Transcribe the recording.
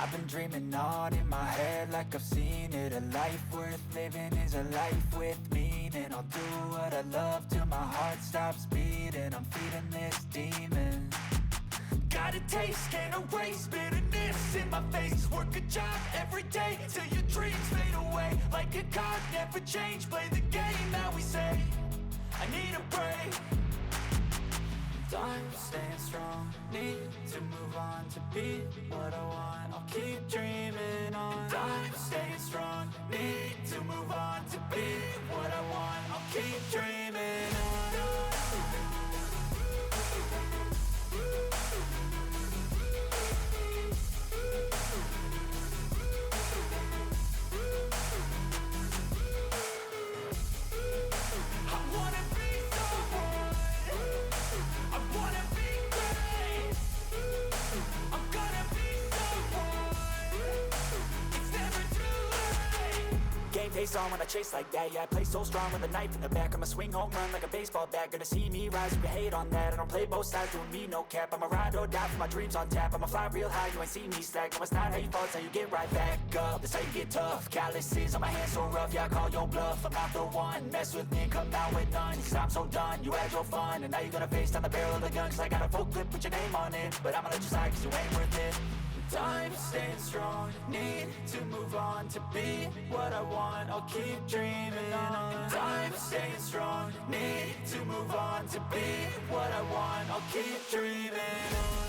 I've been dreaming on in my head like I've seen it. A life worth living is a life with meaning. I'll do what I love till my heart stops beating. I'm feeding this demon. Got a taste, can't erase bitterness in my face. Work a job every day till your dreams fade away. Like a card, never change, play the game that we say. I need a break. I'm staying strong, need to move on to be what I want. I'll keep dreaming on. I'm staying strong, need to move on to be what I want. I'll keep dreaming on. Face on when I chase like that. Yeah, I play so strong with a knife in the back. I'ma swing home run like a baseball bat. Gonna see me rise, you can hate on that. I don't play both sides, doing me no cap. I'ma ride or die for my dreams on tap. I'ma fly real high, you ain't see me slack. No, it's not how you fall, it's how you get right back up. That's how you get tough. Calluses on my hands so rough, yeah, I call your bluff. I'm not the one, mess with me and come out with none. Cause I'm so done, you had your fun. And now you're gonna face down the barrel of the gun. Cause I got a full clip with your name on it. But I'ma let you slide cause you ain't worth it. I'm staying strong, need to move on to be what I want. I'll keep dreaming on. I'm staying strong, need to move on to be what I want. I'll keep dreaming on.